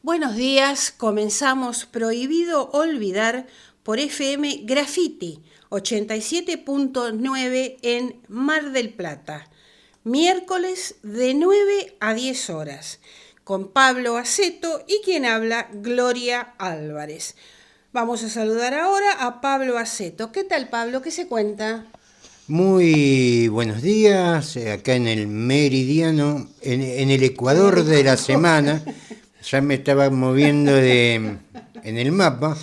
Buenos días, comenzamos Prohibido Olvidar por FM Graffiti 87.9 en Mar del Plata, miércoles de 9 a 10 horas, con Pablo Aceto y quien habla, Gloria Álvarez. Vamos a saludar ahora a Pablo Aceto. ¿Qué tal, Pablo? ¿Qué se cuenta? Muy buenos días, acá en el meridiano, en el En el ecuador de la Ecuador. semana. Ya me estaba moviendo en el mapa,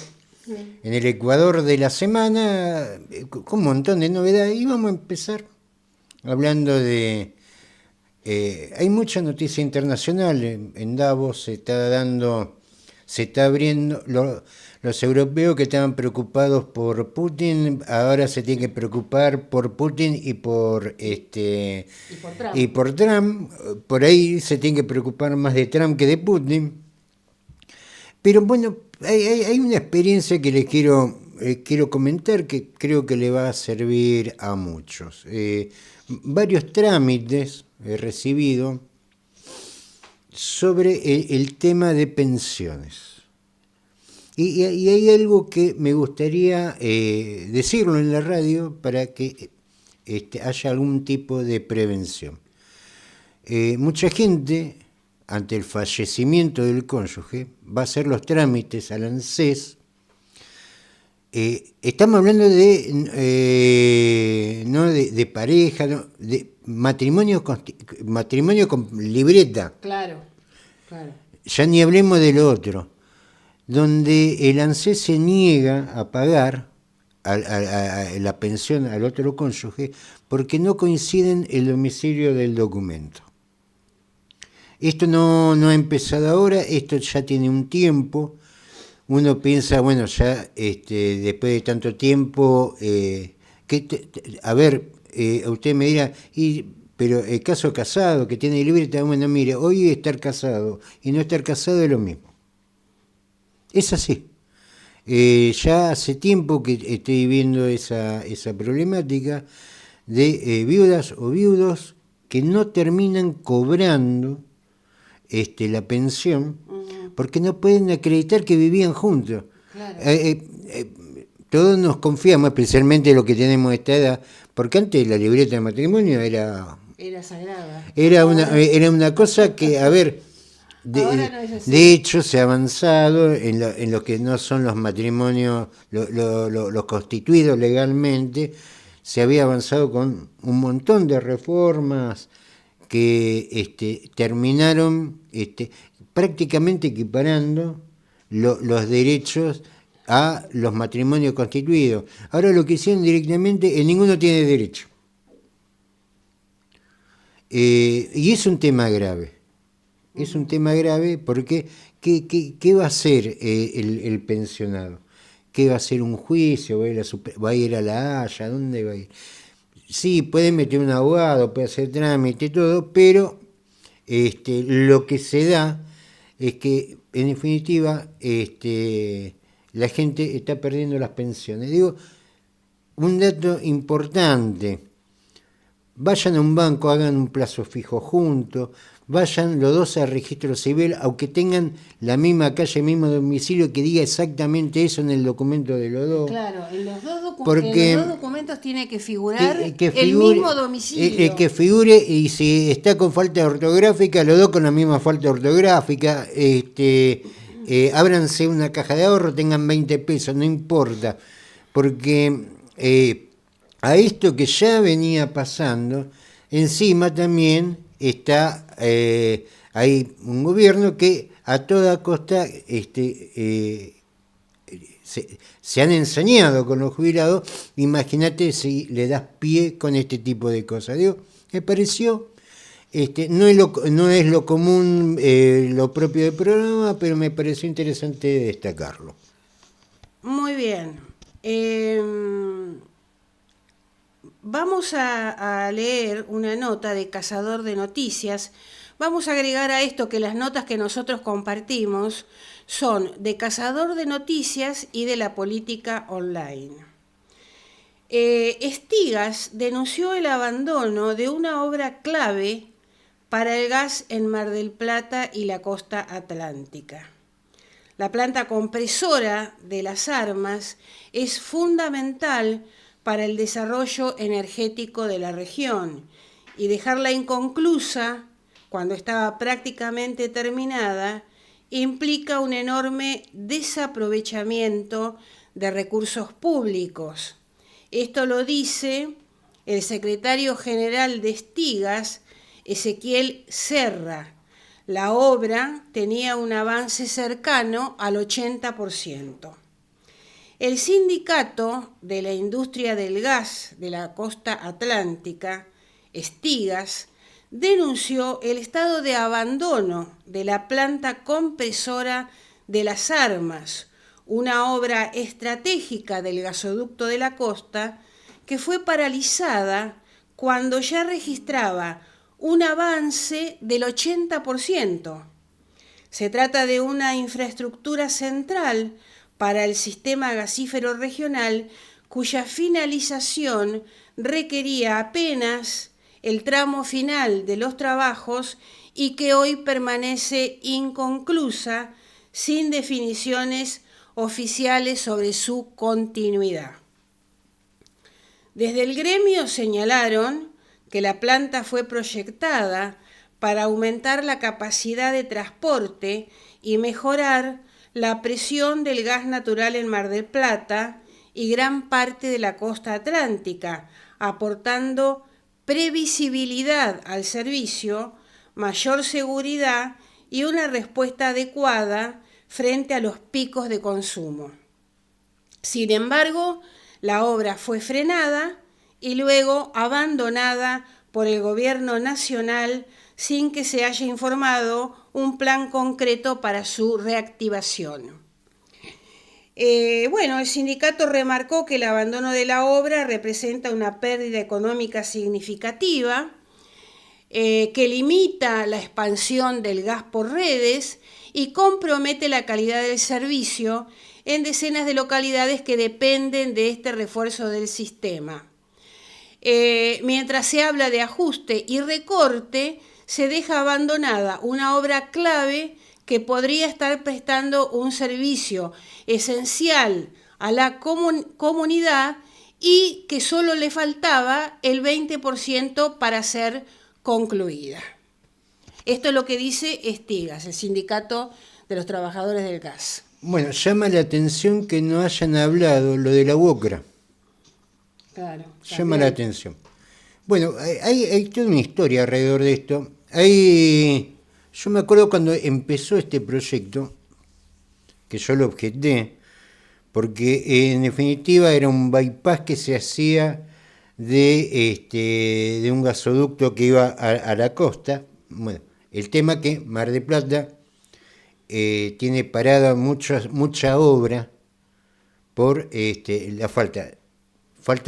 en el ecuador de la semana, con un montón de novedades. Y vamos a empezar hablando de... hay mucha noticia internacional. En Davos se está abriendo... Los europeos que estaban preocupados por Putin, ahora se tienen que preocupar por Putin Y por Trump. y por Trump. Por ahí se tienen que preocupar más de Trump que de Putin. Pero bueno, hay una experiencia que les quiero comentar que creo que le va a servir a muchos. Varios trámites he recibido sobre el tema de pensiones. Y hay algo que me gustaría decirlo en la radio para que haya algún tipo de prevención. Mucha gente, ante el fallecimiento del cónyuge, va a hacer los trámites al ANSES. Estamos hablando no de pareja, no, de matrimonio con libreta. Claro, claro. Ya ni hablemos de lo otro, donde el ANSES se niega a pagar la pensión al otro cónyuge porque no coinciden el domicilio del documento. Esto no ha empezado ahora, esto ya tiene un tiempo. Uno piensa, bueno, ya después de tanto tiempo, a ver, usted me dirá, pero el caso casado, que tiene libreta, bueno, mire, hoy estar casado y no estar casado es lo mismo. Es así. Ya hace tiempo que estoy viendo esa problemática de viudas o viudos que no terminan cobrando la pensión porque no pueden acreditar que vivían juntos. Claro. Todos nos confiamos, especialmente los que tenemos esta edad, porque antes la libreta de matrimonio Era sagrada. era una cosa que, a ver, Ahora no es así. de hecho se ha avanzado en lo que no son los matrimonios, los constituidos legalmente. Se había avanzado con un montón de reformas que terminaron prácticamente equiparando los derechos a los matrimonios constituidos. Ahora lo que hicieron directamente, ninguno tiene derecho. Y es un tema grave. Es un tema grave porque ¿qué va a hacer el pensionado? ¿Qué va a hacer un juicio? ¿Va a ir a la Haya? ¿Dónde va a ir? Sí, puede meter un abogado, puede hacer trámite y todo, pero lo que se da es que, en definitiva, la gente está perdiendo las pensiones. Digo, un dato importante: vayan a un banco, hagan un plazo fijo juntos, vayan los dos al registro civil, aunque tengan la misma calle, el mismo domicilio, que diga exactamente eso en el documento de los dos. Claro, en los Porque documentos tiene que figurar que el figure, mismo domicilio. que figure, y si está con falta ortográfica, los dos con la misma falta ortográfica. Ábranse una caja de ahorro, tengan 20 pesos, no importa, porque a esto que ya venía pasando, encima también está hay un gobierno que a toda costa se han ensañado con los jubilados. Imagínate si le das pie con este tipo de cosas. Digo, me pareció, no es lo común, lo propio del programa, pero me pareció interesante destacarlo. Muy bien. Vamos a leer una nota de Cazador de Noticias. Vamos a agregar a esto que las notas que nosotros compartimos son de Cazador de Noticias y de la política online. Estigas denunció el abandono de una obra clave para el gas en Mar del Plata y la costa atlántica. La planta compresora de las armas es fundamental para el desarrollo energético de la región y dejarla inconclusa cuando estaba prácticamente terminada implica un enorme desaprovechamiento de recursos públicos. Esto lo dice el secretario general de Estigas, Ezequiel Serra. La obra tenía un avance cercano al 80%. El sindicato de la industria del gas de la costa atlántica, Estigas, denunció el estado de abandono de la planta compresora de las armas, una obra estratégica del gasoducto de la costa que fue paralizada cuando ya registraba un avance del 80%. Se trata de una infraestructura central para el sistema gasífero regional cuya finalización requería apenas el tramo final de los trabajos y que hoy permanece inconclusa sin definiciones oficiales sobre su continuidad. Desde el gremio señalaron que la planta fue proyectada para aumentar la capacidad de transporte y mejorar la presión del gas natural en Mar del Plata y gran parte de la costa atlántica, aportando previsibilidad al servicio, mayor seguridad y una respuesta adecuada frente a los picos de consumo. Sin embargo, la obra fue frenada y luego abandonada por el gobierno nacional sin que se haya informado un plan concreto para su reactivación. El sindicato remarcó que el abandono de la obra representa una pérdida económica significativa, que limita la expansión del gas por redes y compromete la calidad del servicio en decenas de localidades que dependen de este refuerzo del sistema. Mientras se habla de ajuste y recorte, se deja abandonada una obra clave que podría estar prestando un servicio esencial a la comunidad y que solo le faltaba el 20% para ser concluida. Esto es lo que dice Estigas, el sindicato de los trabajadores del gas. Bueno, llama la atención que no hayan hablado lo de la UOCRA. Claro. Llama la atención. Bueno, hay toda una historia alrededor de esto. Yo me acuerdo cuando empezó este proyecto, que yo lo objeté, porque en definitiva era un bypass que se hacía de un gasoducto que iba a la costa. Bueno, el tema que Mar del Plata tiene parada mucha obra por la falta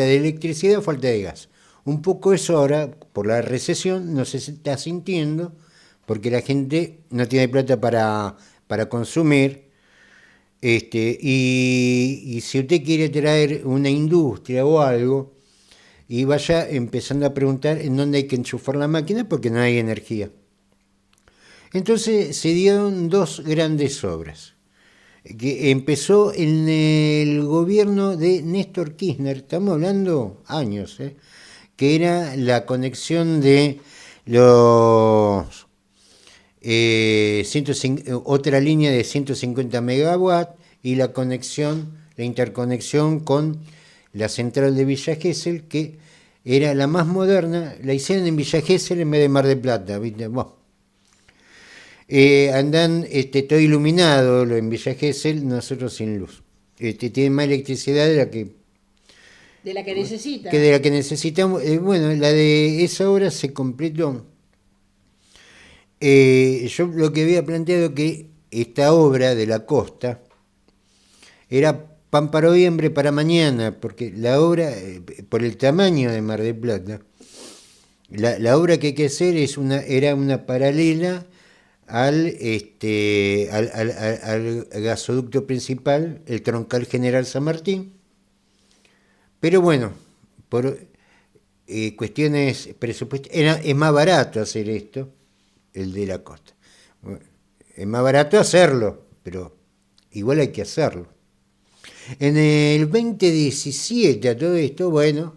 de electricidad, falta de gas. Un poco eso ahora, por la recesión, no se está sintiendo, porque la gente no tiene plata para consumir. Y si usted quiere traer una industria o algo, y vaya empezando a preguntar en dónde hay que enchufar la máquina, porque no hay energía. Entonces se dieron dos grandes obras, que empezó en el gobierno de Néstor Kirchner, estamos hablando años, que era la conexión de los otra línea de 150 megawatts y la interconexión con la central de Villa Gesell, que era la más moderna, la hicieron en Villa Gesell en vez de Mar del Plata, ¿viste? Bueno. Andan todo iluminado lo en Villa Gesell, nosotros sin luz. Tienen más electricidad de la que necesita. Que de la que necesitamos. Bueno, la de esa obra se completó. Yo lo que había planteado que esta obra de la costa era pan para hoy, hambre para mañana, porque la obra, por el tamaño de Mar del Plata, la obra que hay que hacer era una paralela al gasoducto principal, el troncal General San Martín. Pero bueno, por cuestiones presupuestarias, es más barato hacer esto, el de la costa. Bueno, es más barato hacerlo, pero igual hay que hacerlo. En el 2017, a todo esto, bueno,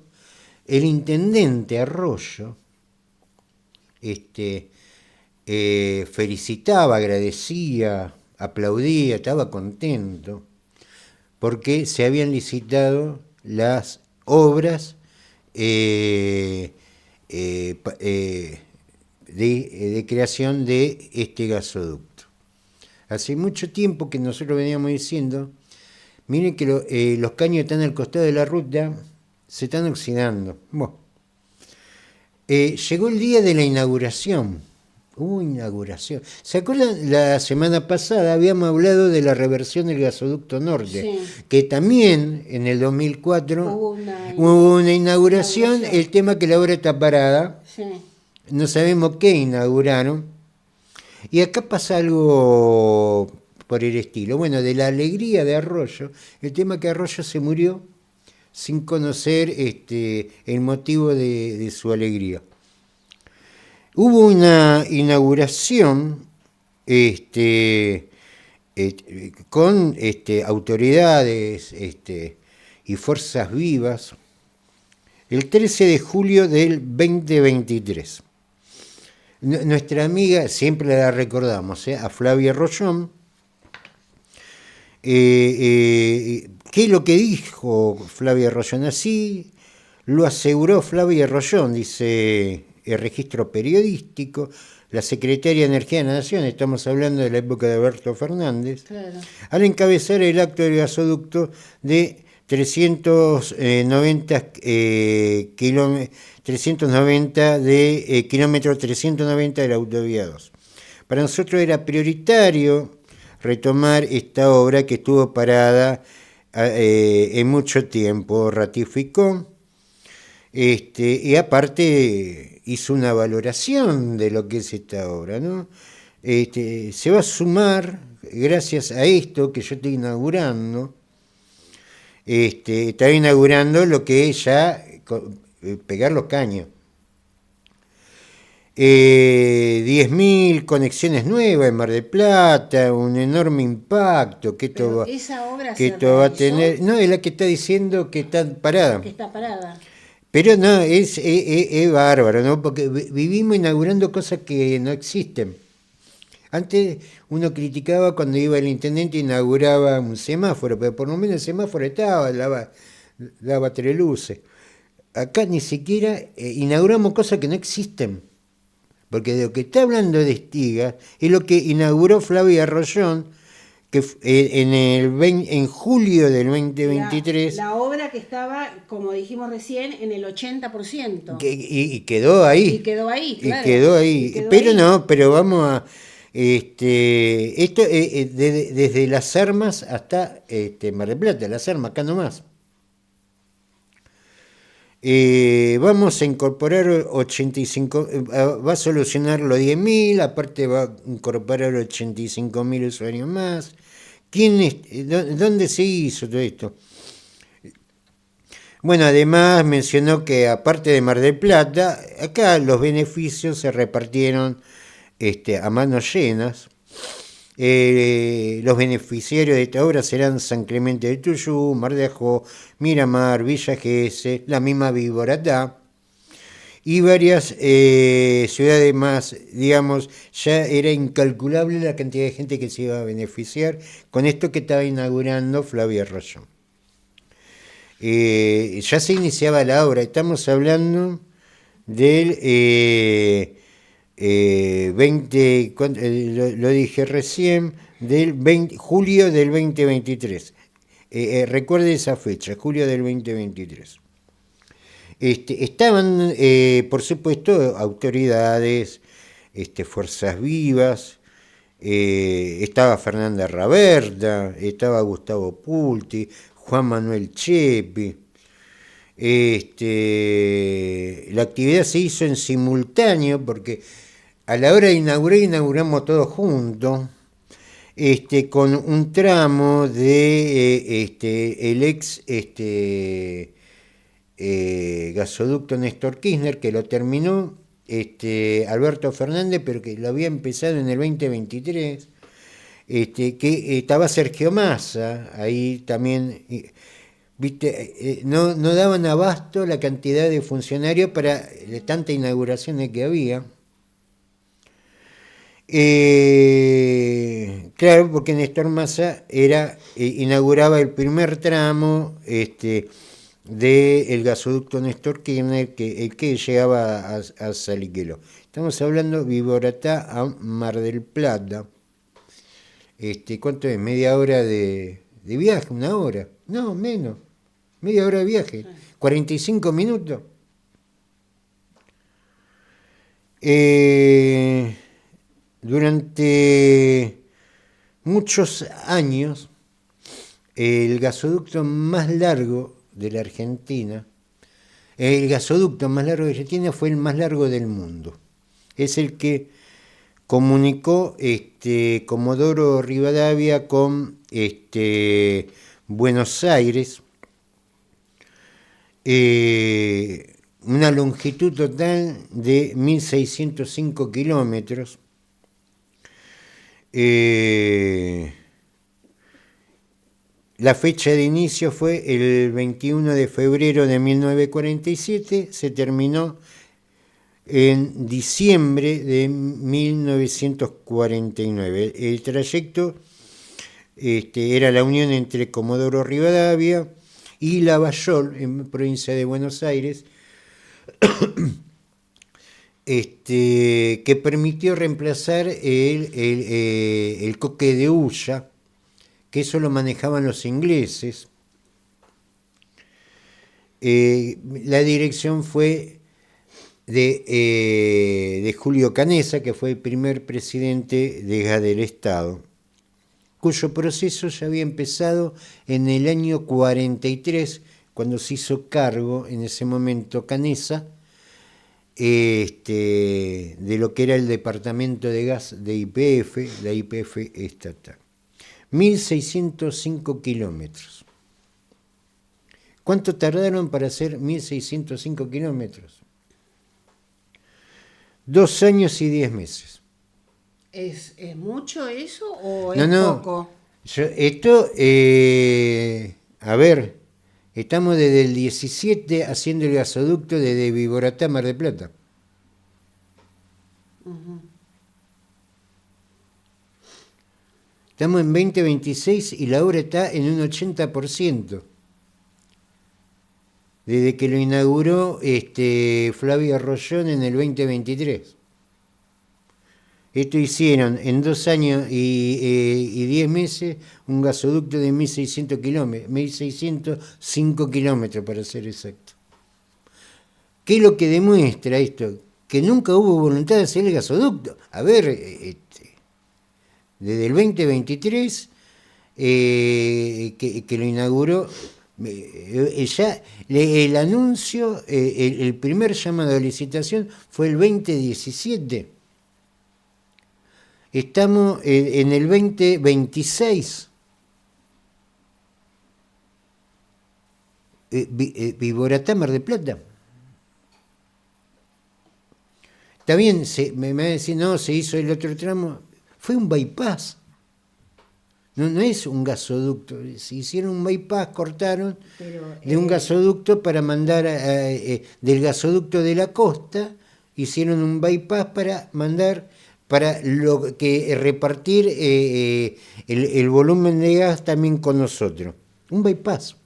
el intendente Arroyo felicitaba, agradecía, aplaudía, estaba contento, porque se habían licitado las obras de creación de este gasoducto. Hace mucho tiempo que nosotros veníamos diciendo, miren que los caños que están al costado de la ruta se están oxidando. Bueno, llegó el día de la inauguración. Hubo inauguración. ¿Se acuerdan? La semana pasada habíamos hablado de la reversión del gasoducto norte, Sí. que también en el 2004 Hubo hubo una inauguración, el tema que la obra está parada, Sí. no sabemos qué inauguraron, y acá pasa algo por el estilo. Bueno, de la alegría de Arroyo, el tema que Arroyo se murió sin conocer el motivo de su alegría. Hubo una inauguración con autoridades y fuerzas vivas el 13 de julio del 2023. Nuestra amiga, siempre la recordamos, a Flavia Rollón. ¿Qué es lo que dijo Flavia Rollón? Así lo aseguró Flavia Rollón, dice el registro periodístico, la secretaria de Energía de la Nación, estamos hablando de la época de Alberto Fernández, Claro. al encabezar el acto del gasoducto de 390 kilómetro 390 de la autovía 2. Para nosotros era prioritario retomar esta obra que estuvo parada en mucho tiempo, ratificó, y aparte hizo una valoración de lo que es esta obra, ¿no? Se va a sumar, gracias a esto que yo estoy inaugurando, está inaugurando lo que es ya pegar los caños. 10.000 conexiones nuevas en Mar del Plata, un enorme impacto que esto va, esa obra que se esto va a realizó, tener. No, es la que está diciendo que está parada. que está parada. Pero no, es bárbaro, ¿no? Porque vivimos inaugurando cosas que no existen. Antes uno criticaba cuando iba el intendente e inauguraba un semáforo, pero por lo menos el semáforo estaba, daba 3 luces. Acá ni siquiera inauguramos cosas que no existen. Porque de lo que está hablando de Estigas es lo que inauguró Flavia Rollón, que en julio del 2023. La obra que estaba, como dijimos recién, en el 80%. Y quedó ahí. Y quedó ahí, claro. Y quedó ahí. Y quedó pero ahí. no, pero vamos a. Esto desde Las Armas hasta Mar del Plata, Las Armas, acá nomás. Vamos a incorporar 85, va a solucionar los 10.000, aparte va a incorporar 85.000 usuarios más. ¿Dónde se hizo todo esto? Bueno, además mencionó que aparte de Mar del Plata, acá los beneficios se repartieron a manos llenas. Los beneficiarios de esta obra serán San Clemente del Tuyú, Mar de Ajó, Miramar, Villa Gesell, la misma Viboratá y varias ciudades más. Digamos, ya era incalculable la cantidad de gente que se iba a beneficiar con esto que estaba inaugurando Flavia Rollón. Ya se iniciaba la obra, estamos hablando del 20, lo dije recién, del julio del 2023. Recuerde esa fecha, julio del 2023. Estaban, por supuesto, autoridades, fuerzas vivas, estaba Fernanda Raberta, estaba Gustavo Pulti, Juan Manuel Chepi. La actividad se hizo en simultáneo porque a la hora de inaugurar inauguramos todos juntos, con un tramo de el ex gasoducto Néstor Kirchner, que lo terminó Alberto Fernández, pero que lo había empezado en el 2023. que estaba Sergio Massa, ahí también, viste, no daban abasto la cantidad de funcionarios para tantas inauguraciones que había. Claro, porque Néstor Massa inauguraba el primer tramo del gasoducto Néstor Kirchner, el que llegaba a Saliqueló. Estamos hablando de Viboratá a Mar del Plata. ¿Cuánto es? ¿Media hora de viaje? ¿Una hora? No, menos. Media hora de viaje. 45 minutos. Durante muchos años, el gasoducto más largo de la Argentina, fue el más largo del mundo. Es el que comunicó Comodoro Rivadavia con Buenos Aires, una longitud total de 1.605 kilómetros. La fecha de inicio fue el 21 de febrero de 1947, se terminó en diciembre de 1949. El trayecto era la unión entre Comodoro Rivadavia y Lavallol, en provincia de Buenos Aires, que permitió reemplazar el coque de Ulla, que eso lo manejaban los ingleses. La dirección fue de Julio Canessa, que fue el primer presidente del Estado, cuyo proceso ya había empezado en el año 43, cuando se hizo cargo en ese momento Canessa de lo que era el departamento de gas de YPF, la YPF estatal. 1.605 kilómetros. ¿Cuánto tardaron para hacer 1.605 kilómetros? 2 años y 10 meses. ¿Es mucho eso o es poco? A ver, estamos desde el 17 haciendo el gasoducto desde Viboratá a Mar del Plata. Uh-huh. Estamos en 2026 y la obra está en un 80%. Desde que lo inauguró Flavio Arroyón en el 2023. Esto hicieron en 2 años y 10 meses un gasoducto de 1.600 kilómetros, 1.605 kilómetros para ser exacto. ¿Qué es lo que demuestra esto? Que nunca hubo voluntad de hacer el gasoducto. A ver, desde el 2023 que lo inauguró, ya el anuncio, el primer llamado a licitación fue el 2017. Estamos en el 2026. Viboratá, Mar del Plata. Está bien, me va a decir, no, se hizo el otro tramo. Fue un bypass. No es un gasoducto. Se hicieron un bypass, cortaron de un gasoducto para mandar del gasoducto de la costa, hicieron un bypass para mandar, para repartir el volumen de gas también con nosotros. Un bypass.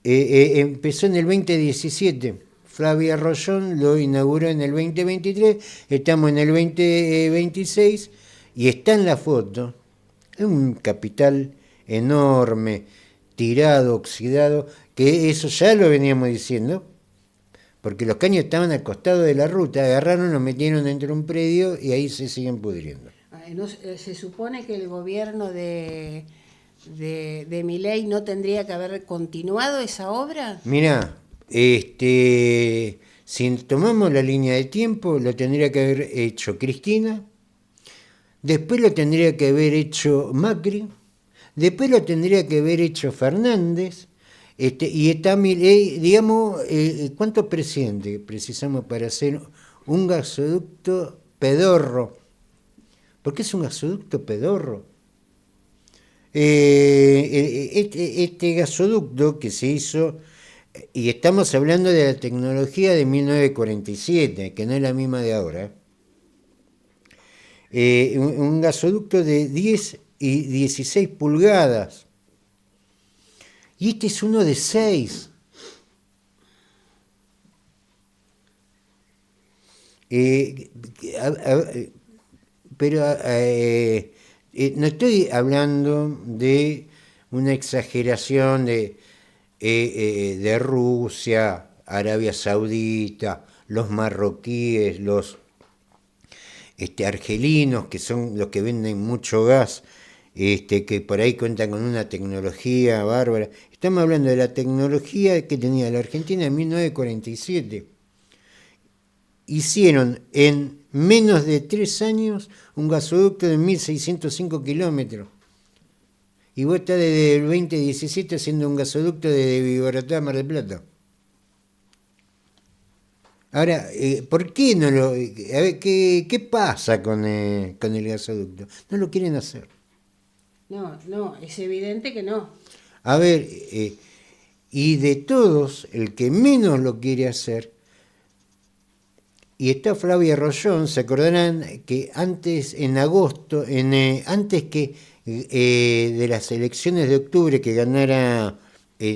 Empezó en el 2017. Flavio Arroyón lo inauguró en el 2023. Estamos en el 2026 y está en la foto. Es un capital enorme, tirado, oxidado, que eso ya lo veníamos diciendo, porque los caños estaban al costado de la ruta, agarraron, los metieron dentro de un predio y ahí se siguen pudriendo. Se supone que el gobierno de Milei no tendría que haber continuado esa obra. Mirá, si tomamos la línea de tiempo, lo tendría que haber hecho Cristina, después lo tendría que haber hecho Macri, después lo tendría que haber hecho Fernández, y está Milei, digamos, ¿cuántos presidentes precisamos para hacer un gasoducto pedorro? porque es un gasoducto pedorro. Este gasoducto que se hizo, y estamos hablando de la tecnología de 1947, que no es la misma de ahora, un gasoducto de 10 y 16 pulgadas, y este es uno de 6. Pero no estoy hablando de una exageración de Rusia, Arabia Saudita, los marroquíes, los argelinos, que son los que venden mucho gas, que por ahí cuentan con una tecnología bárbara. Estamos hablando de la tecnología que tenía la Argentina en 1947. Hicieron en menos de 3 años un gasoducto de 1.605 kilómetros. Y vos estás desde el 2017 haciendo un gasoducto desde Viboratá a Mar del Plata. Ahora, ¿por qué no lo...? A ver, ¿qué pasa con el gasoducto? No lo quieren hacer. No, es evidente que no. A ver, y de todos, el que menos lo quiere hacer, y está Flavia Rollón, se acordarán que antes, en agosto, antes que de las elecciones de octubre que ganara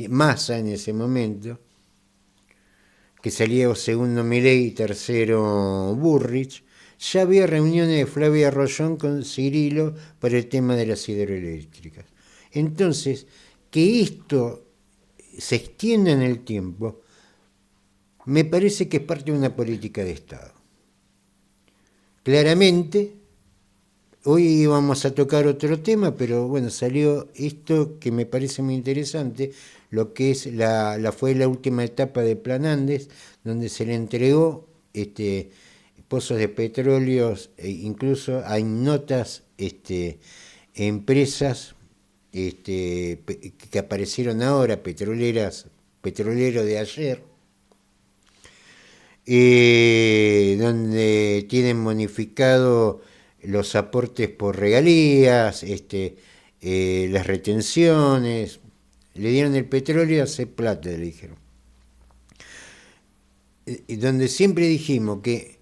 Massa en ese momento, que salía segundo Milei y tercero Burrich, ya había reuniones de Flavia Rollón con Cirilo para el tema de las hidroeléctricas. Entonces, que esto se extienda en el tiempo, me parece que es parte de una política de Estado. Claramente, hoy vamos a tocar otro tema, pero bueno, salió esto que me parece muy interesante, lo que es fue la última etapa de Plan Andes, donde se le entregó pozos de petróleos, incluso hay notas, empresas que aparecieron ahora, petroleros de ayer, donde tienen bonificado los aportes por regalías, las retenciones, le dieron el petróleo y hace plata, le dijeron. Donde siempre dijimos que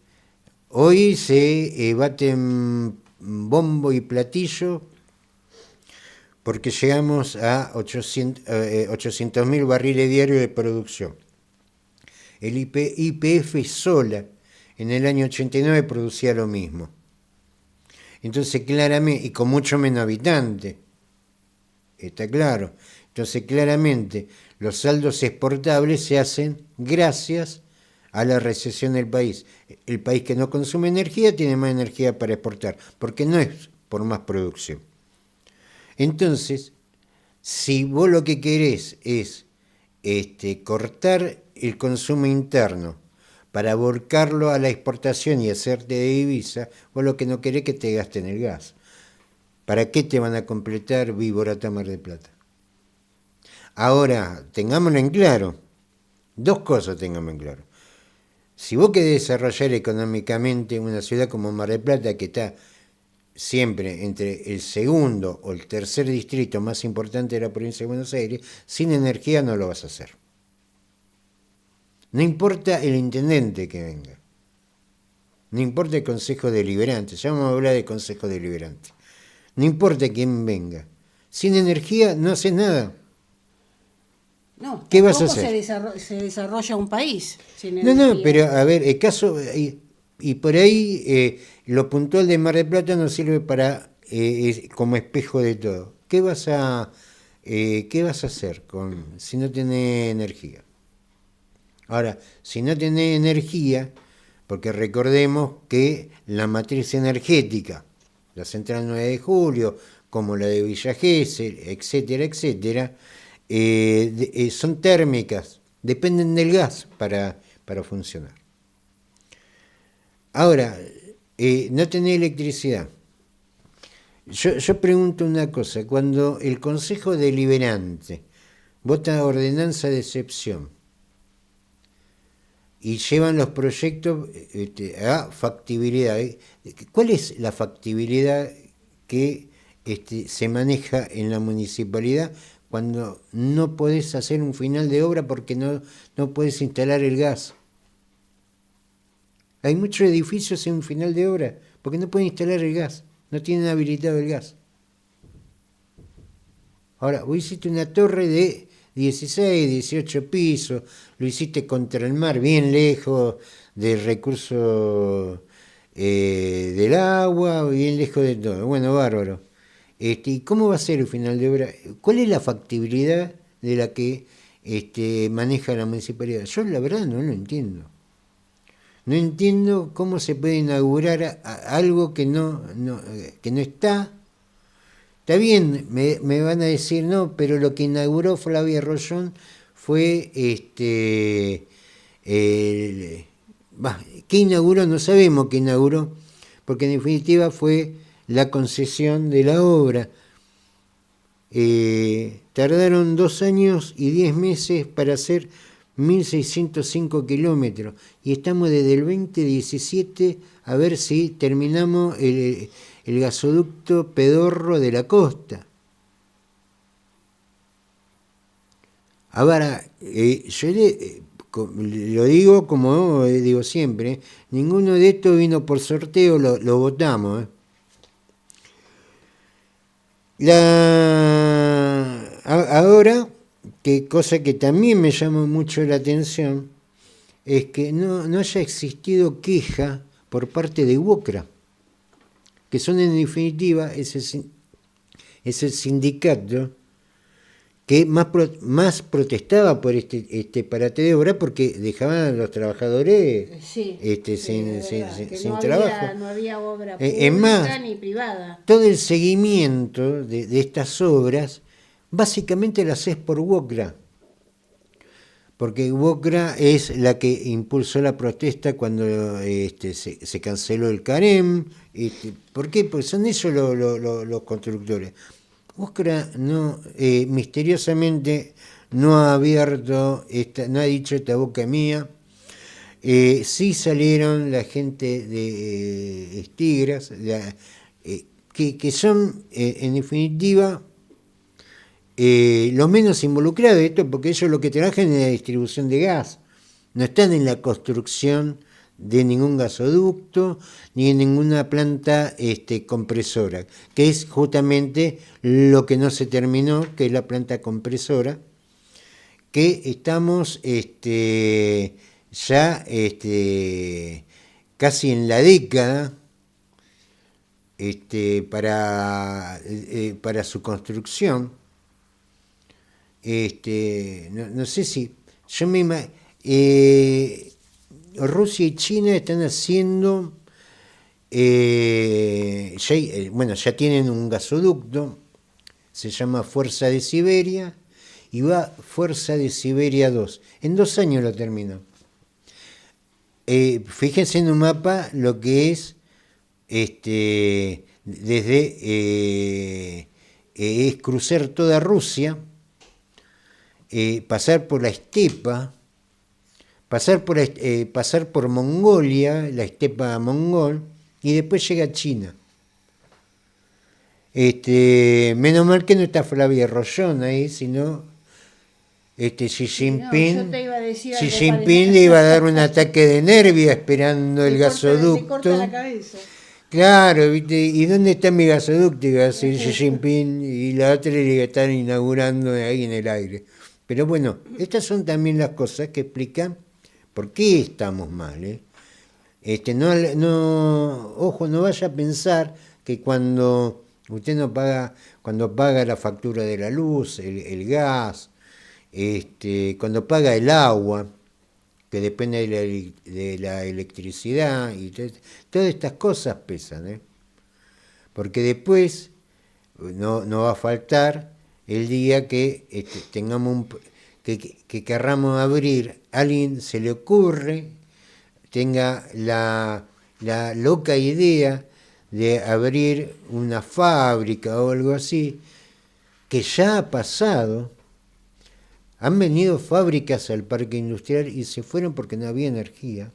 hoy se baten bombo y platillo porque llegamos a 800.000 barriles diarios de producción. El YPF sola en el año 89 producía lo mismo. Entonces claramente, y con mucho menos habitantes, está claro. Entonces claramente los saldos exportables se hacen gracias a la recesión del país. El país que no consume energía tiene más energía para exportar, porque no es por más producción. Entonces, si vos lo que querés es cortar el consumo interno para volcarlo a la exportación y hacerte de divisa, vos lo que no querés es que te gasten el gas. ¿Para qué te van a completar Viboratá Mar del Plata? Ahora, tengámoslo en claro, dos cosas tengamos en claro. Si vos querés desarrollar económicamente una ciudad como Mar del Plata, que está siempre entre el segundo o el tercer distrito más importante de la provincia de Buenos Aires, sin energía no lo vas a hacer. No importa el intendente que venga, no importa el consejo deliberante, ya vamos a hablar de consejo deliberante, no importa quién venga, sin energía no haces nada. No, ¿Qué vas a hacer? Se desarrolla un país sin energía. No, pero a ver, el caso, y por ahí lo puntual de Mar del Plata nos sirve para como espejo de todo. ¿Qué vas a hacer si no tenés energía? Ahora, si no tenés energía, porque recordemos que la matriz energética, la Central 9 de Julio, como la de Villa Gesell, etcétera, etcétera, son térmicas, dependen del gas para funcionar. Ahora, no tenés electricidad. Yo pregunto una cosa, cuando el Consejo Deliberante vota ordenanza de excepción, y llevan los proyectos a factibilidad. ¿Cuál es la factibilidad que se maneja en la municipalidad cuando no podés hacer un final de obra porque no podés instalar el gas? Hay muchos edificios en un final de obra porque no pueden instalar el gas, no tienen habilitado el gas. Ahora, vos hiciste una torre de 16, 18 pisos, lo hiciste contra el mar, bien lejos del recurso del agua, bien lejos de todo. Bueno, bárbaro. ¿Y cómo va a ser el final de obra? ¿Cuál es la factibilidad de la que maneja la municipalidad? Yo la verdad no lo entiendo. No entiendo cómo se puede inaugurar algo que no está. Está bien, me van a decir, no, pero lo que inauguró Flavia Rollón fue, ¿qué inauguró? No sabemos qué inauguró, porque en definitiva fue la concesión de la obra. Tardaron 2 años y 10 meses para hacer 1.605 kilómetros, y estamos desde el 2017 a ver si terminamos el gasoducto pedorro de la costa. Ahora, yo lo digo como digo siempre, ninguno de estos vino por sorteo, lo votamos. Ahora, que cosa que también me llamó mucho la atención, es que no haya existido queja por parte de UOCRA, que son en definitiva ese sindicato que más protestaba por este parate de obra porque dejaban a los trabajadores sin trabajo. No había obra Es pública más, ni privada. todo el seguimiento de estas obras básicamente las haces por UOCRA, porque UOCRA es la que impulsó la protesta cuando se canceló el CAREM. ¿Por qué? Porque son ellos los constructores. UOCRA misteriosamente no ha abierto, no ha dicho esta boca mía. Sí salieron la gente de Estigras, que son en definitiva los menos involucrados de esto, porque ellos lo que trabajan es en la distribución de gas, no están en la construcción de ningún gasoducto ni en ninguna planta compresora, que es justamente lo que no se terminó, que es la planta compresora, que estamos ya casi en la década para su construcción. No sé si yo me imagino, Rusia y China están haciendo ya tienen un gasoducto, se llama Fuerza de Siberia, y va Fuerza de Siberia 2. En 2 años lo terminó. Fíjense en un mapa lo que es desde es cruzar toda Rusia, pasar por la estepa, pasar por Mongolia, la estepa mongol, y después llega a China. Menos mal que no está Flavia Rollón ahí, sino Xi Jinping, Xi Jinping le iba a dar un ataque de nervio esperando el gasoducto. Le corta la cabeza. Claro, ¿viste? ¿Y dónde está mi gasoducto? Iba a decir Xi Jinping, y la otra le iba a estar inaugurando ahí en el aire. Pero bueno, estas son también las cosas que explican por qué estamos mal. Ojo, no vaya a pensar que cuando usted no paga, cuando paga la factura de la luz, el gas, cuando paga el agua, que depende de la electricidad, y todas estas cosas pesan, porque después no va a faltar el día que tengamos que querramos abrir, a alguien se le ocurre, tenga la loca idea de abrir una fábrica o algo así, que ya ha pasado. Han venido fábricas al parque industrial y se fueron porque no había energía.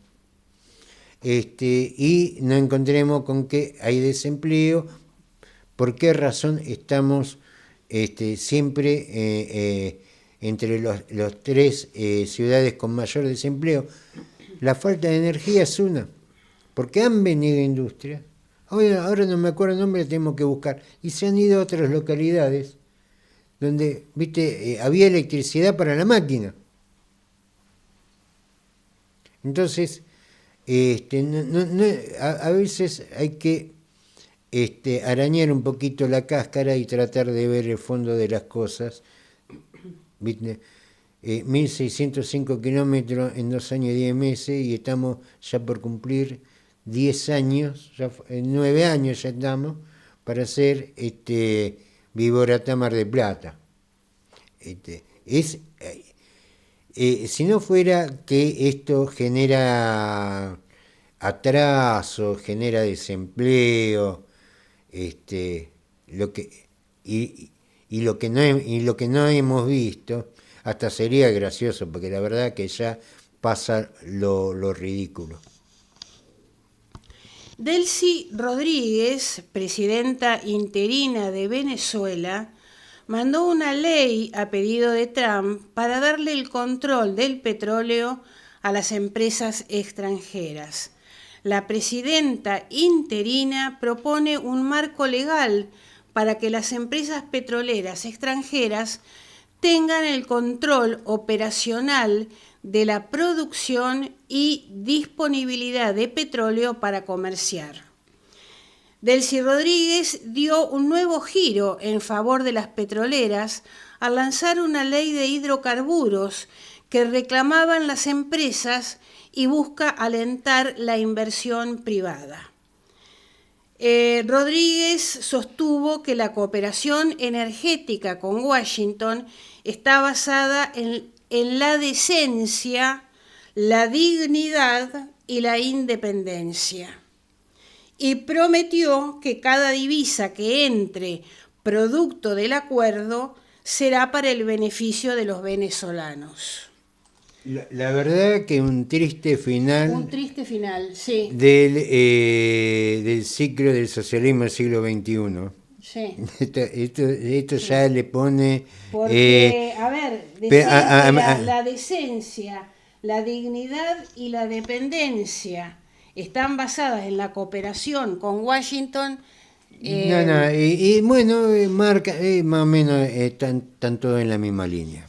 Y nos encontremos con que hay desempleo. ¿Por qué razón estamos siempre entre los tres ciudades con mayor desempleo? La falta de energía es una, porque han venido industrias. Ahora no me acuerdo el nombre, tenemos que buscar. Y se han ido a otras localidades donde, viste, había electricidad para la máquina. Entonces, a veces hay que arañar un poquito la cáscara y tratar de ver el fondo de las cosas. ¿Viste? 1.605 kilómetros en 2 años y 10 meses y estamos ya por cumplir 10 años, ya, 9 años ya estamos, para hacer Viborata Mar del Plata. Si no fuera que esto genera atraso, genera desempleo, lo que, y lo que no hemos visto, hasta sería gracioso, porque la verdad que ya pasa lo ridículo. Delcy Rodríguez, presidenta interina de Venezuela, mandó una ley a pedido de Trump para darle el control del petróleo a las empresas extranjeras. La presidenta interina propone un marco legal para que las empresas petroleras extranjeras tengan el control operacional de la producción y disponibilidad de petróleo para comerciar. Delcy Rodríguez dio un nuevo giro en favor de las petroleras al lanzar una ley de hidrocarburos que reclamaban las empresas y busca alentar la inversión privada. Rodríguez sostuvo que la cooperación energética con Washington está basada en la decencia, la dignidad y la independencia. Y prometió que cada divisa que entre producto del acuerdo será para el beneficio de los venezolanos. La verdad que un triste final. Un triste final, sí. Del ciclo del socialismo del siglo XXI. Sí. Esto sí. Ya le pone... Porque, a ver, decía que la decencia, la dignidad y la dependencia están basadas en la cooperación con Washington. Y bueno, marca, más o menos están todos en la misma línea.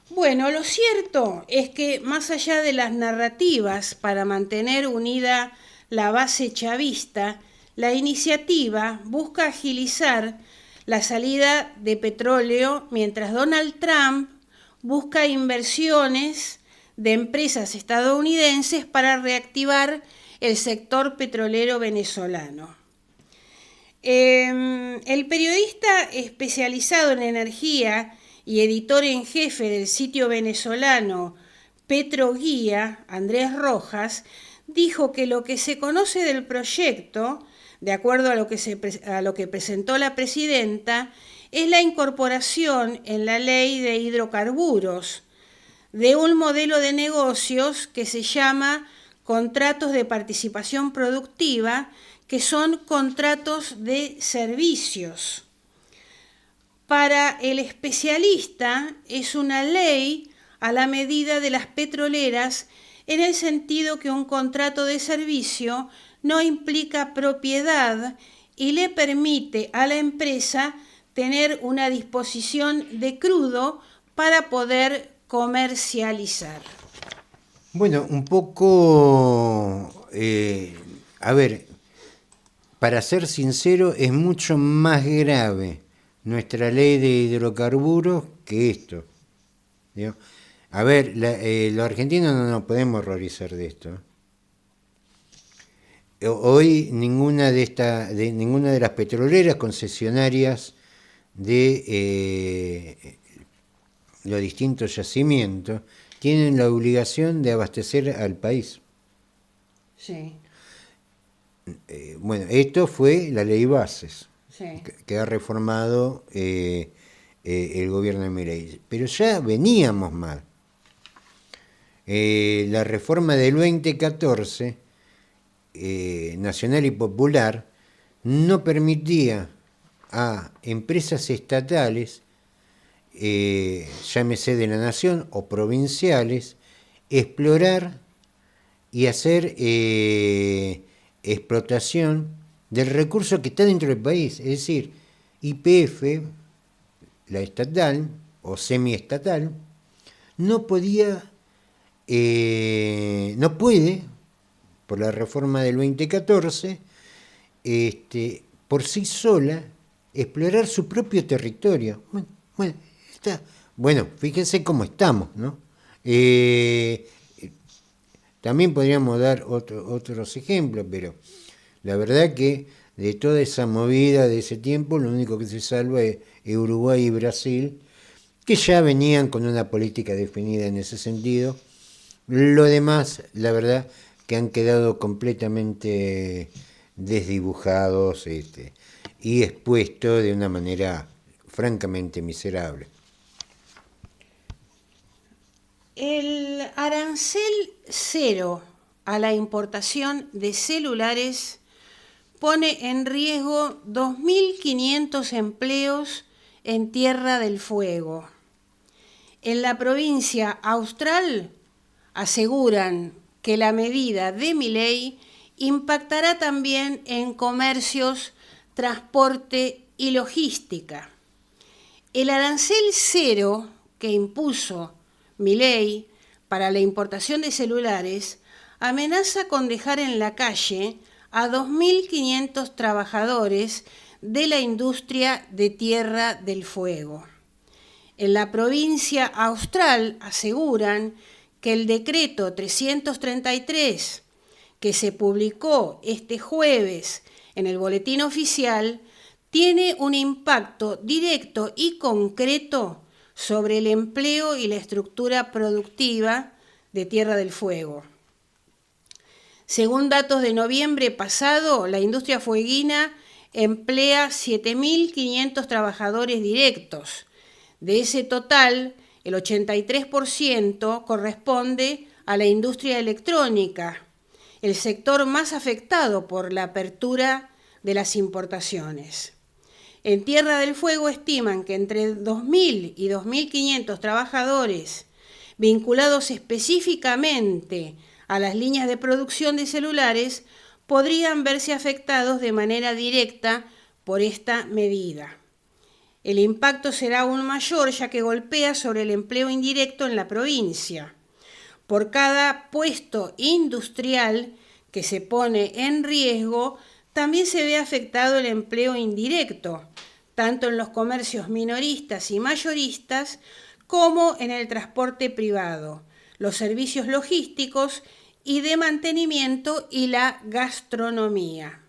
Bueno, lo cierto es que más allá de las narrativas para mantener unida la base chavista, la iniciativa busca agilizar la salida de petróleo mientras Donald Trump busca inversiones de empresas estadounidenses para reactivar el sector petrolero venezolano. El periodista especializado en energía y editor en jefe del sitio venezolano Petroguía, Andrés Rojas, dijo que lo que se conoce del proyecto, de acuerdo a lo que presentó la presidenta, es la incorporación en la ley de hidrocarburos de un modelo de negocios que se llama contratos de participación productiva, que son contratos de servicios. Para el especialista es una ley a la medida de las petroleras, en el sentido que un contrato de servicio no implica propiedad y le permite a la empresa tener una disposición de crudo para poder comercializar. Bueno, un poco, a ver, para ser sincero, es mucho más grave nuestra ley de hidrocarburos que esto. ¿Digo? A ver, los argentinos no nos podemos horrorizar de esto. Hoy ninguna de las petroleras concesionarias de los distintos yacimientos tienen la obligación de abastecer al país. Sí. Bueno, esto fue la ley Bases, sí. que ha reformado el gobierno de Milei, pero ya veníamos mal. La reforma del 2014, nacional y popular, no permitía a empresas estatales, llámese de la nación o provinciales, explorar y hacer explotación del recurso que está dentro del país, es decir, YPF, la estatal o semiestatal, no podía, no puede, por la reforma del 2014, por sí sola, explorar su propio territorio. Bueno, fíjense cómo estamos, ¿no? También podríamos dar otros ejemplos, pero la verdad que de toda esa movida de ese tiempo, lo único que se salva es Uruguay y Brasil, que ya venían con una política definida en ese sentido. Lo demás, la verdad, que han quedado completamente desdibujados y expuestos de una manera francamente miserable. El arancel cero a la importación de celulares pone en riesgo 2.500 empleos en Tierra del Fuego. En la provincia austral aseguran que la medida de Milei impactará también en comercios, transporte y logística. El arancel cero que impuso Milei para la importación de celulares amenaza con dejar en la calle a 2.500 trabajadores de la industria de Tierra del Fuego. En la provincia austral aseguran que el decreto 333, que se publicó este jueves en el Boletín Oficial, tiene un impacto directo y concreto sobre el empleo y la estructura productiva de Tierra del Fuego. Según datos de noviembre pasado, la industria fueguina emplea 7.500 trabajadores directos. De ese total, el 83% corresponde a la industria electrónica, el sector más afectado por la apertura de las importaciones. En Tierra del Fuego estiman que entre 2.000 y 2.500 trabajadores vinculados específicamente a las líneas de producción de celulares podrían verse afectados de manera directa por esta medida. El impacto será aún mayor ya que golpea sobre el empleo indirecto en la provincia. Por cada puesto industrial que se pone en riesgo, también se ve afectado el empleo indirecto, tanto en los comercios minoristas y mayoristas como en el transporte privado, los servicios logísticos y de mantenimiento y la gastronomía.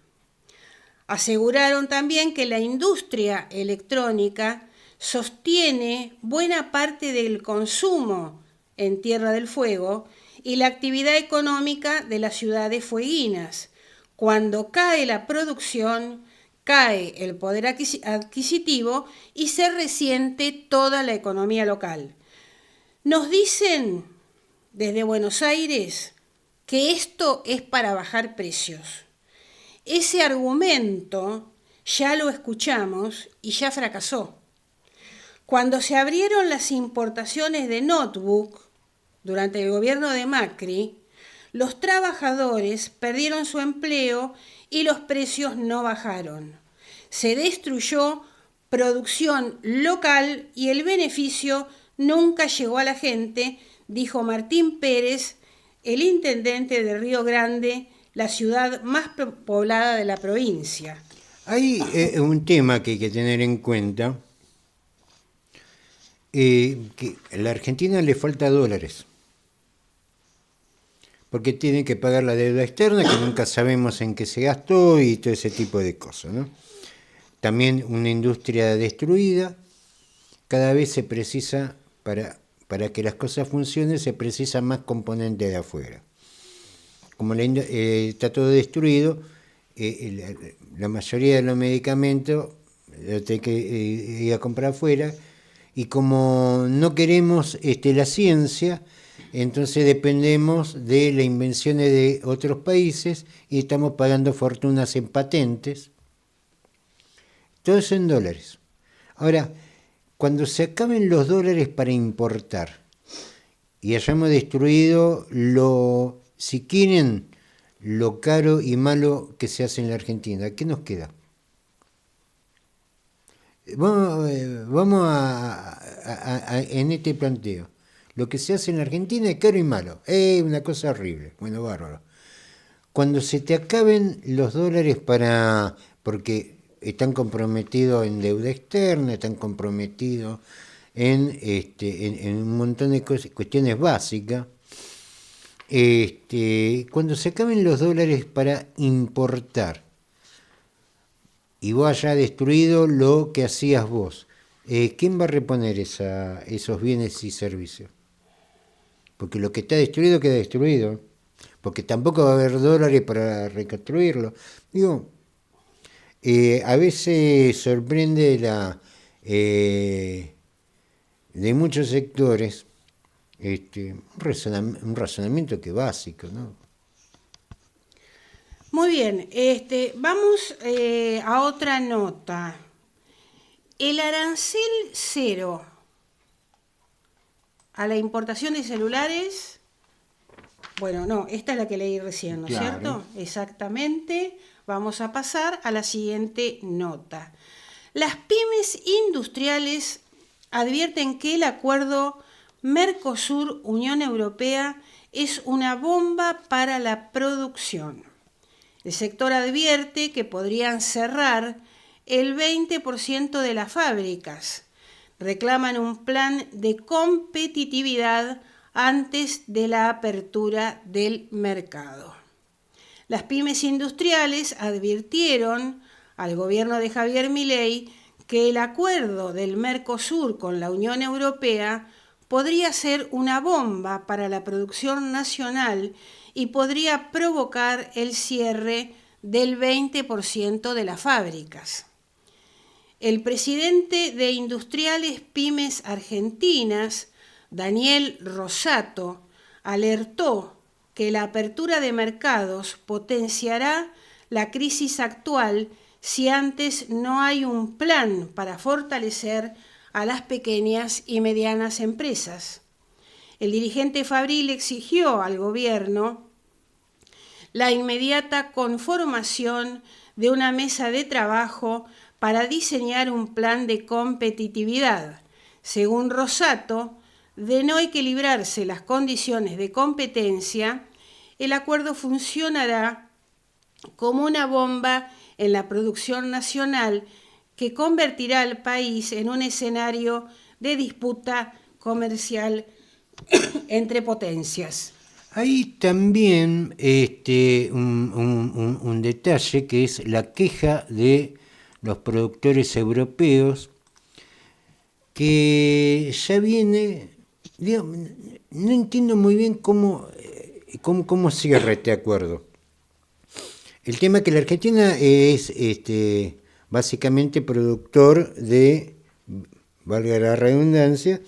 Aseguraron también que la industria electrónica sostiene buena parte del consumo en Tierra del Fuego y la actividad económica de las ciudades fueguinas. Cuando cae la producción, cae el poder adquisitivo y se resiente toda la economía local. Nos dicen desde Buenos Aires que esto es para bajar precios. Ese argumento ya lo escuchamos y ya fracasó. Cuando se abrieron las importaciones de notebook durante el gobierno de Macri, los trabajadores perdieron su empleo y los precios no bajaron. Se destruyó producción local y el beneficio nunca llegó a la gente, dijo Martín Pérez, el intendente de Río Grande, la ciudad más poblada de la provincia. Hay un tema que hay que tener en cuenta, que a la Argentina le falta dólares, porque tiene que pagar la deuda externa, que nunca sabemos en qué se gastó y todo ese tipo de cosas, ¿no? También una industria destruida, cada vez se precisa, para que las cosas funcionen, se precisa más componentes de afuera. Como está todo destruido, la mayoría de los medicamentos los tenés que ir a comprar afuera, y como no queremos la ciencia, entonces dependemos de las invenciones de otros países y estamos pagando fortunas en patentes. Todo eso en dólares. Ahora, cuando se acaben los dólares para importar y hayamos destruido si quieren, lo caro y malo que se hace en la Argentina, ¿qué nos queda? Vamos en este planteo. Lo que se hace en la Argentina es caro y malo. Es una cosa horrible. Bueno, bárbaro. Cuando se te acaben los dólares porque están comprometidos en deuda externa, están comprometidos en un montón de cuestiones básicas, cuando se acaben los dólares para importar y vos hayas destruido lo que hacías vos, ¿quién va a reponer esos bienes y servicios? Porque lo que está destruido queda destruido, porque tampoco va a haber dólares para reconstruirlo. Digo, a veces sorprende de muchos sectores un razonamiento que es básico, ¿no? Muy bien, vamos a otra nota. El arancel cero a la importación de celulares, bueno, no, esta es la que leí recién, ¿no es cierto? Exactamente. Vamos a pasar a la siguiente nota. Las pymes industriales advierten que el acuerdo Mercosur-Unión Europea es una bomba para la producción. El sector advierte que podrían cerrar el 20% de las fábricas. Reclaman un plan de competitividad antes de la apertura del mercado. Las pymes industriales advirtieron al gobierno de Javier Milei que el acuerdo del Mercosur con la Unión Europea podría ser una bomba para la producción nacional y podría provocar el cierre del 20% de las fábricas. El presidente de Industriales Pymes Argentinas, Daniel Rosato, alertó que la apertura de mercados potenciará la crisis actual si antes no hay un plan para fortalecer a las pequeñas y medianas empresas. El dirigente fabril exigió al gobierno la inmediata conformación de una mesa de trabajo para diseñar un plan de competitividad. Según Rosato, de no equilibrarse las condiciones de competencia, el acuerdo funcionará como una bomba en la producción nacional que convertirá al país en un escenario de disputa comercial entre potencias. Hay también un detalle que es la queja de los productores europeos que ya viene, digamos, no entiendo muy bien cómo cierra este acuerdo. El tema es que la Argentina es básicamente productor de, valga la redundancia,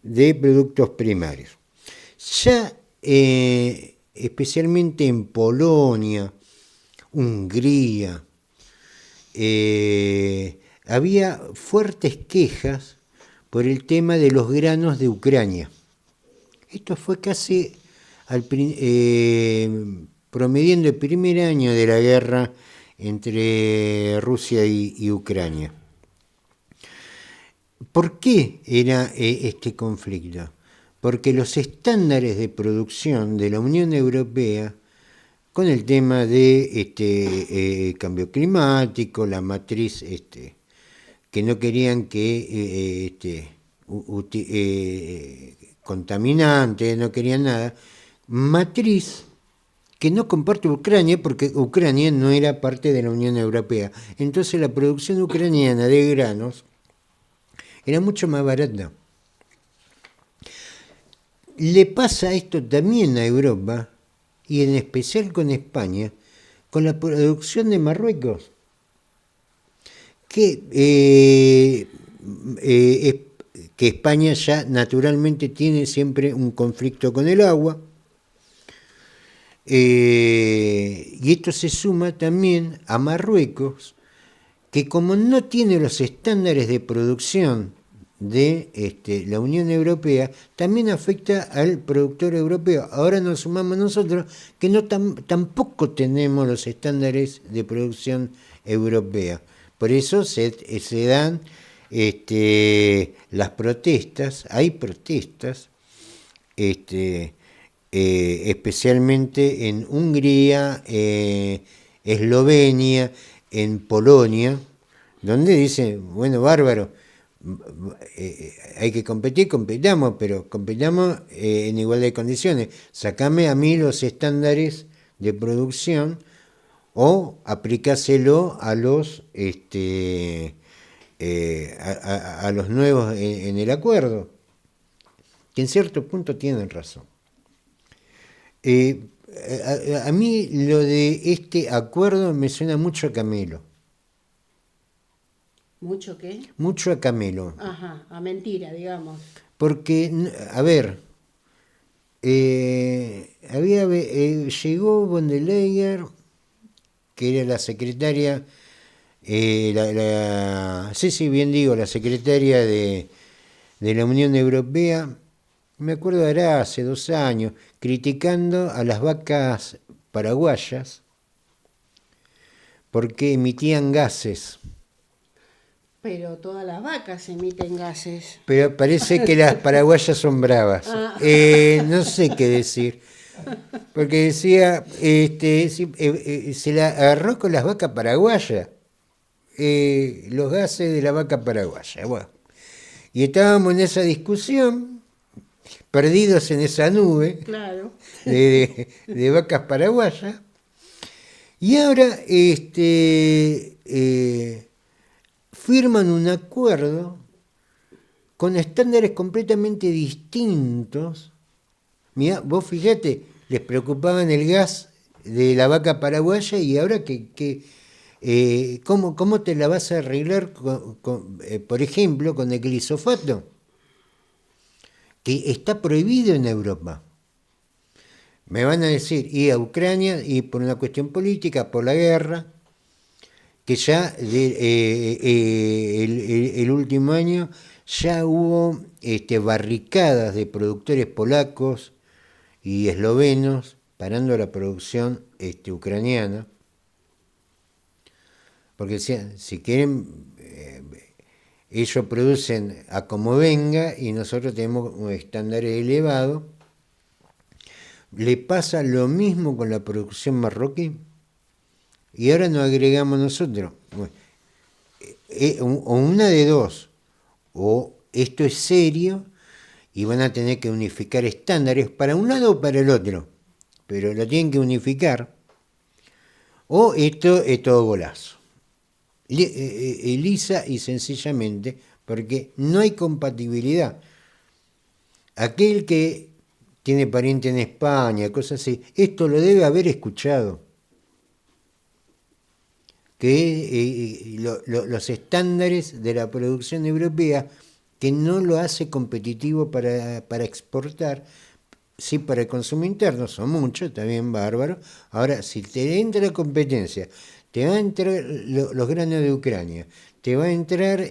de productos primarios. Ya especialmente en Polonia, Hungría, había fuertes quejas por el tema de los granos de Ucrania. Esto fue casi promediando el primer año de la guerra entre Rusia y Ucrania. ¿Por qué era este conflicto? Porque los estándares de producción de la Unión Europea, con el tema de cambio climático, la matriz que no querían que contaminantes, no querían nada, matriz que no comparte Ucrania porque Ucrania no era parte de la Unión Europea. Entonces la producción ucraniana de granos era mucho más barata. Le pasa esto también a Europa, y en especial con España, con la producción de Marruecos, que que España ya naturalmente tiene siempre un conflicto con el agua. Y esto se suma también a Marruecos, que como no tiene los estándares de producción de la Unión Europea, también afecta al productor europeo. Ahora nos sumamos nosotros, que no tampoco tenemos los estándares de producción europea. Por eso se dan las protestas, hay protestas, especialmente en Hungría, Eslovenia, en Polonia, donde dicen, bueno, bárbaro, hay que competir, compitamos, pero compitamos en igualdad de condiciones. Sacame a mí los estándares de producción o aplicáselo a los a los nuevos en el acuerdo, que en cierto punto tienen razón. A mí lo de este acuerdo me suena mucho a Camelo. ¿Mucho qué? Mucho a Camelo. Ajá, a mentira, digamos. Porque, a ver, llegó von der Leyen, que era la secretaria, sí, bien digo, la secretaria de la Unión Europea, me acuerdo era hace 2 años, criticando a las vacas paraguayas porque emitían gases. Pero todas las vacas emiten gases. Pero parece que las paraguayas son bravas. No sé qué decir. Porque decía, se la agarró con las vacas paraguayas. Los gases de la vaca paraguaya. Bueno. Y estábamos en esa discusión, perdidos en esa nube, claro, de vacas paraguayas. Y ahora firman un acuerdo con estándares completamente distintos. Mirá, vos fíjate, les preocupaban el gas de la vaca paraguaya y ahora ¿cómo te la vas a arreglar, por ejemplo, con el glifosato? Que está prohibido en Europa. Me van a decir, y a Ucrania, y por una cuestión política, por la guerra, que ya el último año ya hubo barricadas de productores polacos y eslovenos parando la producción ucraniana, porque si quieren, ellos producen a como venga y nosotros tenemos estándares elevados. Le pasa lo mismo con la producción marroquí. Y ahora nos agregamos nosotros. O una de dos. O esto es serio y van a tener que unificar estándares para un lado o para el otro. Pero lo tienen que unificar. O esto es todo golazo. Lisa y sencillamente, porque no hay compatibilidad. Aquel que tiene pariente en España, cosas así, esto lo debe haber escuchado. Que los estándares de la producción europea, que no lo hace competitivo para exportar, sí para el consumo interno, son muchos, está bien bárbaro. Ahora, si te entra la competencia, te va a entrar los granos de Ucrania, te va a entrar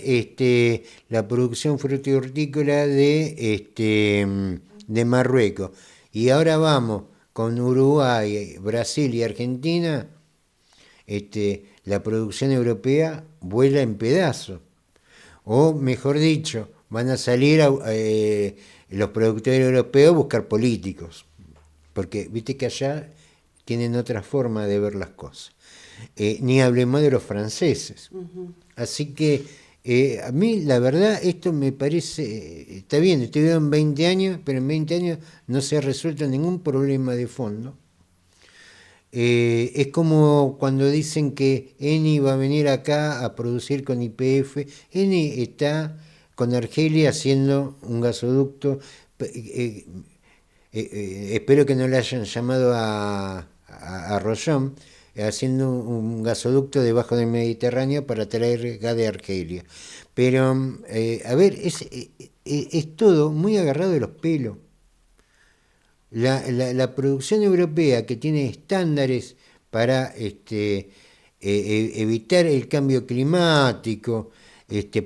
la producción frutícola de Marruecos, y ahora vamos con Uruguay, Brasil y Argentina, la producción europea vuela en pedazos. O mejor dicho, van a salir los productores europeos a buscar políticos, porque viste que allá tienen otra forma de ver las cosas. Ni hablemos de los franceses. Uh-huh. Así que a mí la verdad esto me parece, está bien, estuvieron 20 años, pero en 20 años no se ha resuelto ningún problema de fondo. Es como cuando dicen que Eni va a venir acá a producir con YPF. Eni está con Argelia haciendo un gasoducto. Espero que no le hayan llamado a Rollón, haciendo un gasoducto debajo del Mediterráneo para traer gas de Argelia. Pero, a ver, es todo muy agarrado de los pelos. La producción europea, que tiene estándares para evitar el cambio climático,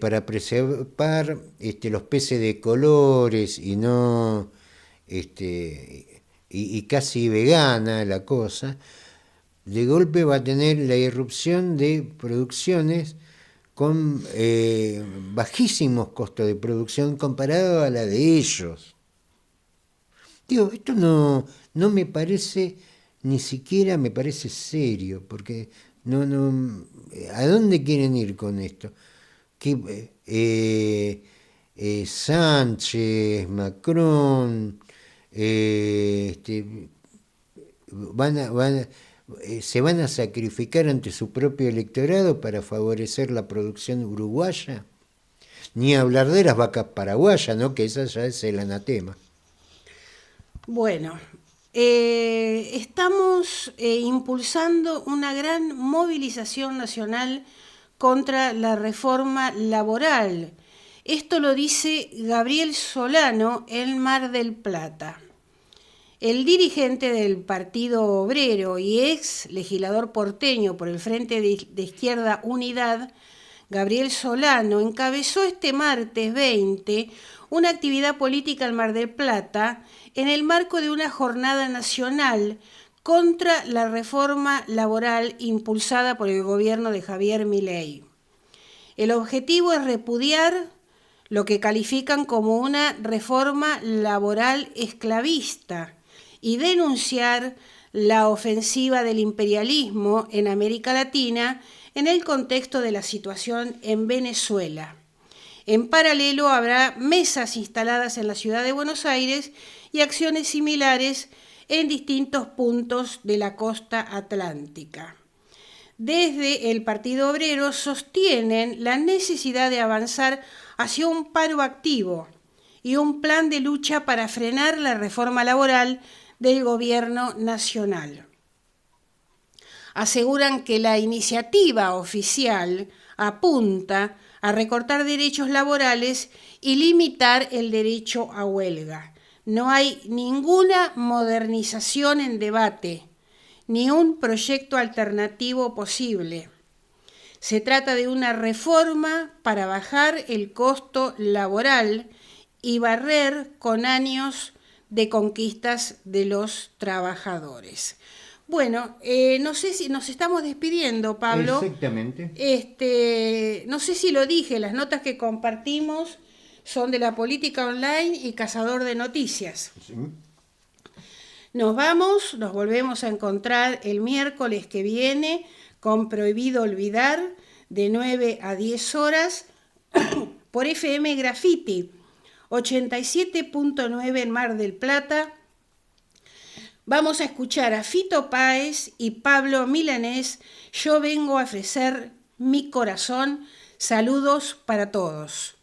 para preservar los peces de colores y no y casi vegana la cosa, de golpe va a tener la irrupción de producciones con bajísimos costos de producción comparado a la de ellos. Digo, esto no me parece, ni siquiera me parece serio, porque ¿a dónde quieren ir con esto? Que Sánchez, Macron, se van a sacrificar ante su propio electorado para favorecer la producción uruguaya. Ni hablar de las vacas paraguayas, ¿no? Que esa ya es el anatema. Bueno, estamos impulsando una gran movilización nacional contra la reforma laboral. Esto lo dice Gabriel Solano en Mar del Plata. El dirigente del Partido Obrero y ex legislador porteño por el Frente de Izquierda Unidad, Gabriel Solano, encabezó este martes 20 una actividad política en Mar del Plata en el marco de una jornada nacional contra la reforma laboral impulsada por el gobierno de Javier Milei. El objetivo es repudiar lo que califican como una reforma laboral esclavista y denunciar la ofensiva del imperialismo en América Latina en el contexto de la situación en Venezuela. En paralelo, habrá mesas instaladas en la ciudad de Buenos Aires y acciones similares en distintos puntos de la costa atlántica. Desde el Partido Obrero sostienen la necesidad de avanzar hacia un paro activo y un plan de lucha para frenar la reforma laboral del gobierno nacional. Aseguran que la iniciativa oficial apunta a recortar derechos laborales y limitar el derecho a huelga. No hay ninguna modernización en debate, ni un proyecto alternativo posible. Se trata de una reforma para bajar el costo laboral y barrer con años de conquistas de los trabajadores. Bueno, no sé si nos estamos despidiendo, Pablo. Exactamente. No sé si lo dije, las notas que compartimos son de La Política Online y Cazador de Noticias. Sí. Nos vamos, nos volvemos a encontrar el miércoles que viene con Prohibido Olvidar de 9 a 10 horas por FM Graffiti 87.9 en Mar del Plata. Vamos a escuchar a Fito Páez y Pablo Milanés. Yo vengo a ofrecer mi corazón. Saludos para todos.